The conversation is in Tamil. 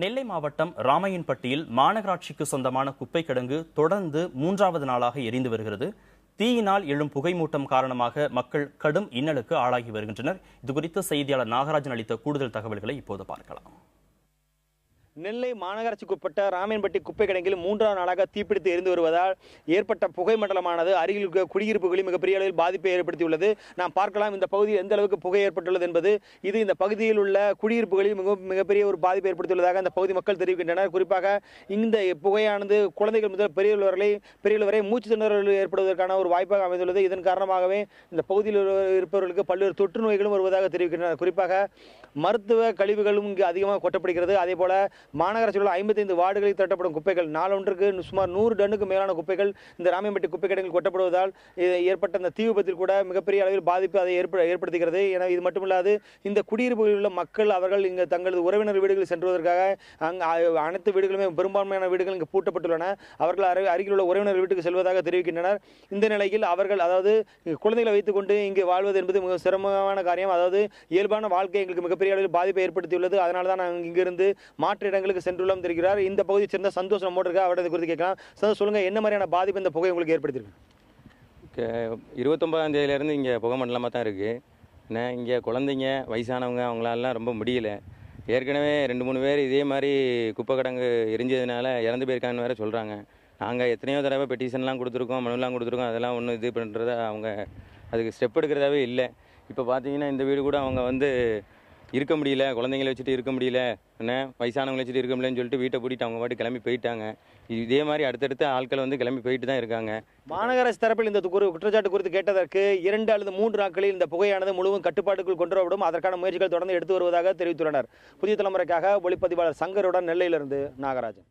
நெல்லை மாவட்டம் ராமையன்பட்டியில் மாநகராட்சிக்கு சொந்தமான குப்பை கிடங்கு தொடர்ந்து 3வது நாளாக எரிந்து வருகிறது. தீயினால் எழும் புகைமூட்டம் காரணமாக மக்கள் கடும் இன்னலுக்கு ஆளாகி வருகின்றனர். இதுகுறித்து செய்தியாளர் நாகராஜன் அளித்த கூடுதல் தகவல்களை இப்போது பார்க்கலாம். நெல்லை மாநகராட்சிக்குட்பட்ட ராமையன்பட்டி குப்பை கிடங்கில் 3வது நாளாக தீப்பிடித்து எரிந்து வருவதால் ஏற்பட்ட புகை மண்டலமானது அருகில் இருக்க குடியிருப்புகளில் மிகப்பெரிய அளவில் பாதிப்பை ஏற்படுத்தியுள்ளது. நாம் பார்க்கலாம் இந்த பகுதியில் எந்த அளவுக்கு புகை ஏற்பட்டுள்ளது என்பது. இது இந்த பகுதியில் உள்ள குடியிருப்புகளில் மிகப்பெரிய ஒரு பாதிப்பை ஏற்படுத்தியுள்ளதாக அந்த பகுதி மக்கள் தெரிவிக்கின்றனர். குறிப்பாக இந்த புகையானது குழந்தைகள் முதல் பெரியவர்கள் வரை மூச்சு திணறல் ஏற்படுவதற்கான ஒரு வாய்ப்பாக அமைந்துள்ளது. இதன் காரணமாகவே இந்த பகுதியில் இருப்பவர்களுக்கு பல்வேறு தொற்று நோய்களும் வருவதாக தெரிவிக்கின்றனர். குறிப்பாக மருத்துவ கழிவுகளும் இங்கு அதிகமாக கொட்டப்படுகிறது. அதே போல மாநகராட்சியில் உள்ள 55 வார்டுகளில் திரட்டப்படும் குப்பைகள் நாளொன்றுக்கு சுமார் 100 டன்னுக்கு மேலான குப்பைகள் இந்த ராமையன்பட்டி குப்பை கிடங்கில் கொட்டப்படுவதால் ஏற்பட்ட இந்த தீ விபத்தில் கூட மிகப்பெரிய அளவில் பாதிப்பு அதை ஏற்படுத்துகிறது. என இது மட்டுமில்லாது இந்த குடியிருப்புகளில் உள்ள மக்கள் அவர்கள் இங்கு தங்களது உறவினர் வீடுகளில் சென்றுவதற்காக அனைத்து வீடுகளுமே பெரும்பான்மையான வீடுகள் இங்கு பூட்டப்பட்டுள்ளன. அவர்கள் அருகில் உள்ள உறவினர் வீட்டுக்கு செல்வதாக தெரிவிக்கின்றனர். இந்த நிலையில் அவர்கள் அதாவது குழந்தைகளை வைத்துக் கொண்டு இங்கு வாழ்வது என்பது மிக சிரமமான காரியம். அதாவது இயல்பான வாழ்க்கை எங்களுக்கு மிகப்பெரிய அளவில் பாதிப்பை ஏற்படுத்தியுள்ளது. அதனால தான் நாங்கள் இங்கிருந்து மாற்று இடங்களுக்கு சென்றுள்ளோம் தெரிகிறார். இந்த பகுதியை சேர்ந்த சந்தோஷ் நம்மோடு இருக்கா, அவரது குறித்து கேட்கலாம். சந்தோஷ், சொல்லுங்க, என்ன மாதிரியான பாதிப்பு இந்த புகை உங்களுக்கு ஏற்படுத்தியிருக்கு? 29ஆம் தேதியிலேருந்து இங்கே புகை மண்டலமாக தான் இருக்குது. ஏன்னா இங்கே குழந்தைங்க வயசானவங்க அவங்களாலாம் ரொம்ப முடியல. ஏற்கனவே 2-3 பேர் இதே மாதிரி குப்பை கிடங்கு எரிஞ்சதுனால இறந்து போயிருக்காங்கன்னு வேறு சொல்கிறாங்க. நாங்கள் எத்தனையோ தடவை பெட்டிஷன்லாம் கொடுத்துருக்கோம், மனுலாம் கொடுத்துருக்கோம். அதெல்லாம் ஒன்றும் இது பண்ணுறத அவங்க அதுக்கு ஸ்டெப் எடுக்கிறதாவே இல்லை. இப்போ பார்த்தீங்கன்னா இந்த வீடு கூட அவங்க இருக்க முடியல, குழந்தைங்களை வச்சுட்டு இருக்க முடியல, என்ன வயசானவங்களை வச்சுட்டு இருக்க முடியலன்னு சொல்லிட்டு வீட்டை பூட்டிட்டு அவங்க பாட்டு கிளம்பி போயிட்டாங்க. இதே மாதிரி அடுத்தடுத்த ஆட்கள் கிளம்பி போயிட்டு தான் இருக்காங்க. மாநகராட்சி தரப்பில் இந்த குற்றச்சாட்டு குறித்து கேட்டதற்கு 2 அல்லது 3 நாட்களில் இந்த புகையானது முழுவதும் கட்டுப்பாட்டுக்குள் கொண்டு வரப்படும், அதற்கான முயற்சிகள் தொடர்ந்து எடுத்து வருவதாக தெரிவித்துள்ளனர். புதிய தலைமுறைக்காக ஒளிப்பதிவாளர் சங்கருடன் நெல்லையிலிருந்து நாகராஜன்.